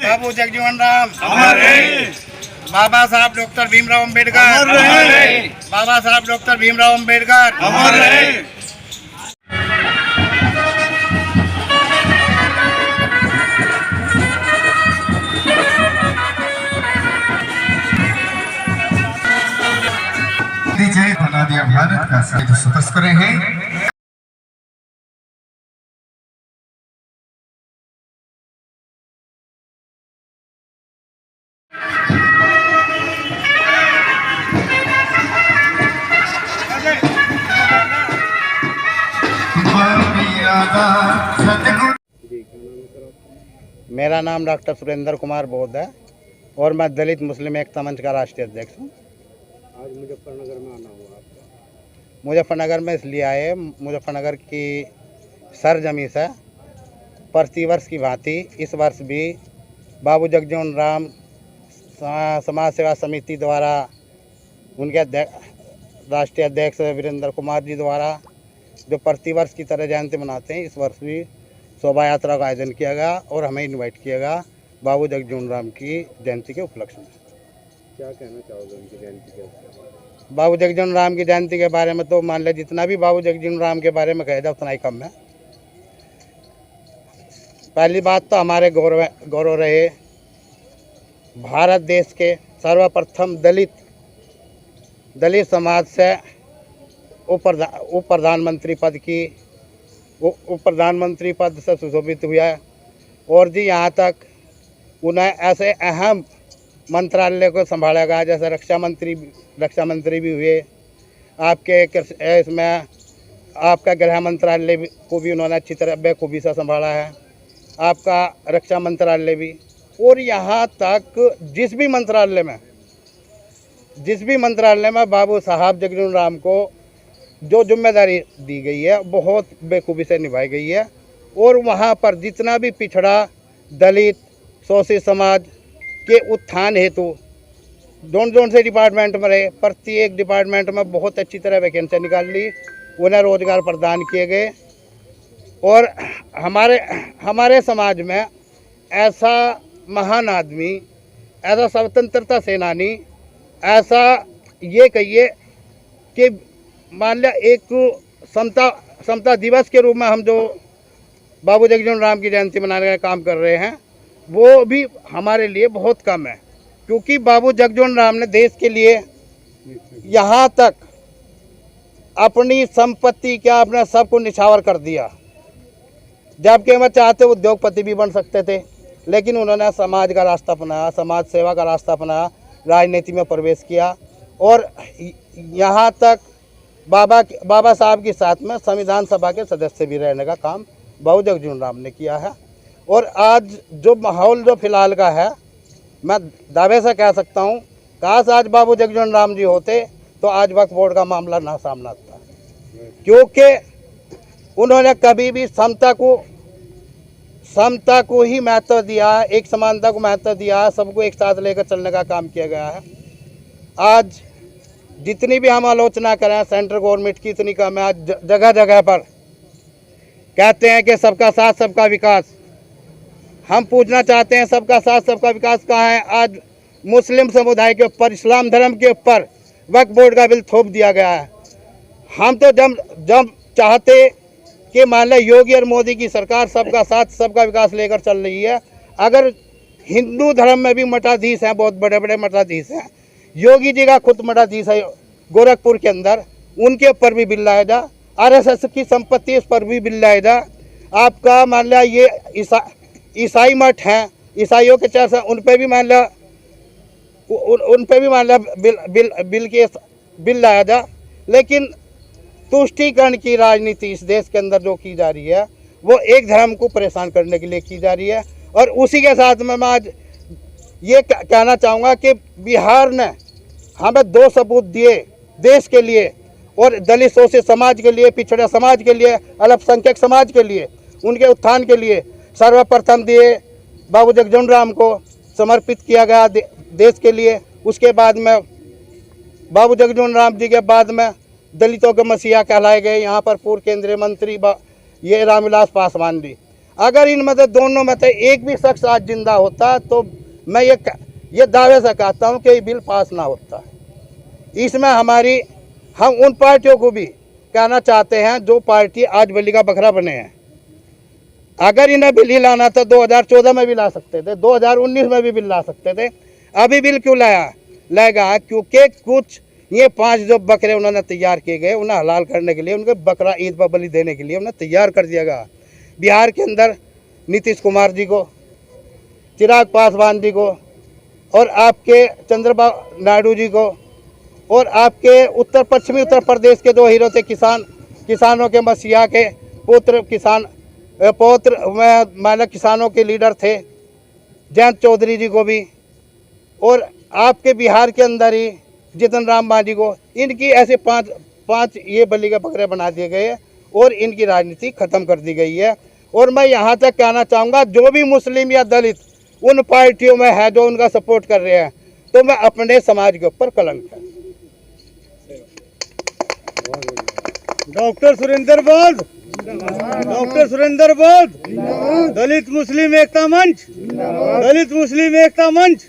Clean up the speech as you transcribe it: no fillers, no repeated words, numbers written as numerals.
बाबू जगजीवन राम अमर रहे। बाबा साहब डॉक्टर भीमराव अंबेडकर अमर रहे। बाबा साहब डॉक्टर भीमराव अंबेडकर अमर रहे। जय बना दिया भारत का साहित्य सुतस्कर हैं। मेरा नाम डॉक्टर सुरेंद्र कुमार बौद्ध है और मैं दलित मुस्लिम एकता मंच का राष्ट्रीय अध्यक्ष हूँ। आज मुजफ्फरनगर में आना हुआ आपका? मुजफ्फरनगर में इसलिए आए, मुजफ्फरनगर की सरजमी से प्रतिवर्ष की भांति इस वर्ष भी बाबू जगजीवन राम समाज सेवा समिति द्वारा उनके राष्ट्रीय अध्यक्ष वीरेंद्र कुमार जी द्वारा जो प्रतिवर्ष की तरह जयंती मनाते हैं, इस वर्ष भी शोभा यात्रा का आयोजन किया गया और हमें इनवाइट किया गया बाबू जगजीवन राम की जयंती के उपलक्ष्य में। क्या कहना चाहोगे उनकी जयंती के बारे? बाबू जगजीवन राम की जयंती के बारे में तो मान ले जितना भी बाबू जगजीवन राम के बारे में कहा जाए उतना ही कम है। पहली बात तो हमारे गौरव रहे भारत देश के सर्वप्रथम दलित समाज से उप प्रधानमंत्री पद से सुशोभित हुआ है और जी यहाँ तक उन्हें ऐसे अहम मंत्रालय को संभाला गया जैसे रक्षा मंत्री भी हुए। आपके इसमें आपका गृह मंत्रालय को भी उन्होंने अच्छी तरह बेखूबी से संभाला है, आपका रक्षा मंत्रालय भी, और यहाँ तक जिस भी मंत्रालय में बाबू साहब जगजीवन राम को जो जिम्मेदारी दी गई है बहुत बेखूबी से निभाई गई है। और वहाँ पर जितना भी पिछड़ा दलित शोषित समाज के उत्थान हेतु जोन से डिपार्टमेंट में रहे, प्रत्येक डिपार्टमेंट में बहुत अच्छी तरह वैकेंसी निकाल ली, उन्हें रोजगार प्रदान किए गए। और हमारे समाज में ऐसा महान आदमी, ऐसा स्वतंत्रता सेनानी, ऐसा ये कहिए कि मान लिया एक समता दिवस के रूप में हम जो बाबू जगजीवन राम की जयंती मनाने का काम कर रहे हैं वो भी हमारे लिए बहुत कम है, क्योंकि बाबू जगजीवन राम ने देश के लिए यहाँ तक अपनी संपत्ति क्या अपना सब को निछावर कर दिया। जबकि हम चाहते उद्योगपति भी बन सकते थे, लेकिन उन्होंने समाज का रास्ता अपनाया, समाज सेवा का रास्ता अपनाया, राजनीति में प्रवेश किया और यहाँ तक बाबा साहब के साथ में संविधान सभा के सदस्य भी रहने का काम बाबू जगजीवन राम ने किया है। और आज जो माहौल जो फिलहाल का है, मैं दावे से कह सकता हूँ काश आज बाबू जगजीवन राम जी होते तो आज वक्फ बोर्ड का मामला ना सामना आता, क्योंकि उन्होंने कभी भी समता को ही महत्व दिया है, एक समानता को महत्व दिया है, सबको एक साथ लेकर चलने का काम किया गया है। आज जितनी भी हम आलोचना करें सेंट्रल गवर्नमेंट की इतनी कम है। आज जगह जगह पर कहते हैं कि सबका साथ सबका विकास। हम पूछना चाहते हैं सबका साथ सबका विकास कहाँ है? आज मुस्लिम समुदाय के ऊपर, इस्लाम धर्म के ऊपर वक्फ बोर्ड का बिल थोप दिया गया है। हम तो जब चाहते कि मान लें योगी और मोदी की सरकार सबका साथ सबका विकास लेकर चल रही है, अगर हिंदू धर्म में भी मठाधीश हैं, बहुत बड़े बड़े मठाधीश हैं, योगी जी का खुद मठाधीश है गोरखपुर के अंदर, उनके ऊपर भी बिल लाया जा, आरएसएस की संपत्ति इस पर भी बिल लाया जा। आपका मान लिया ये ईसाई मठ हैं, ईसाइयों के चर्च हैं, उन पर भी मान लिया बिल लाया जा। लेकिन तुष्टीकरण की राजनीति इस देश के अंदर जो की जा रही है वो एक धर्म को परेशान करने के लिए की जा रही है। और उसी के साथ में मैं आज ये कहना चाहूँगा कि बिहार ने हमें 2 सबूत दिए देश के लिए और दलित शोषित समाज के लिए, पिछड़े समाज के लिए, अल्पसंख्यक समाज के लिए, उनके उत्थान के लिए सर्वप्रथम दिए बाबू जगजीवन राम को समर्पित किया गया देश के लिए। उसके बाद में बाबू जगजीवन राम जी के बाद में दलितों के मसीहा कहलाए गए यहाँ पर पूर्व केंद्रीय मंत्री ये रामविलास पासवान जी। अगर इनमें से दोनों में से एक भी शख्स आज जिंदा होता तो मैं ये दावे से कहता हूँ कि ये बिल पास ना होता। इसमें हम उन पार्टियों को भी कहना चाहते हैं जो पार्टी आज बलि का बकरा बने हैं, अगर इन्हें बिल ही लाना था 2014 में भी ला सकते थे, 2019 में भी बिल ला सकते थे। अभी बिल क्यों लाएगा? क्योंकि कुछ ये 5 जो बकरे उन्होंने तैयार किए गए उन्हें हलाल करने के लिए, उनके बकरा ईद पर बलि देने के लिए उन्हें तैयार कर दिया गया। बिहार के अंदर नीतीश कुमार जी को, चिराग पासवान जी को और आपके चंद्रबाबू नायडू जी को और आपके पश्चिमी उत्तर प्रदेश के 2 हीरो थे, किसानों के मसीहा के पौत्र किसानों के लीडर थे, जयंत चौधरी जी को भी, और आपके बिहार के अंदर ही जितन राम मांझी को, इनकी ऐसे पांच ये बलि के बकरे बना दिए गए हैं और इनकी राजनीति खत्म कर दी गई है। और मैं यहाँ तक कहना चाहूँगा, जो भी मुस्लिम या दलित उन पार्टियों में है जो उनका सपोर्ट कर रहे हैं, तो मैं अपने समाज के ऊपर कलंक है। डॉक्टर सुरेंद्र बोध, डॉक्टर सुरेंद्र बोध, दलित मुस्लिम एकता मंच, दलित मुस्लिम एकता मंच।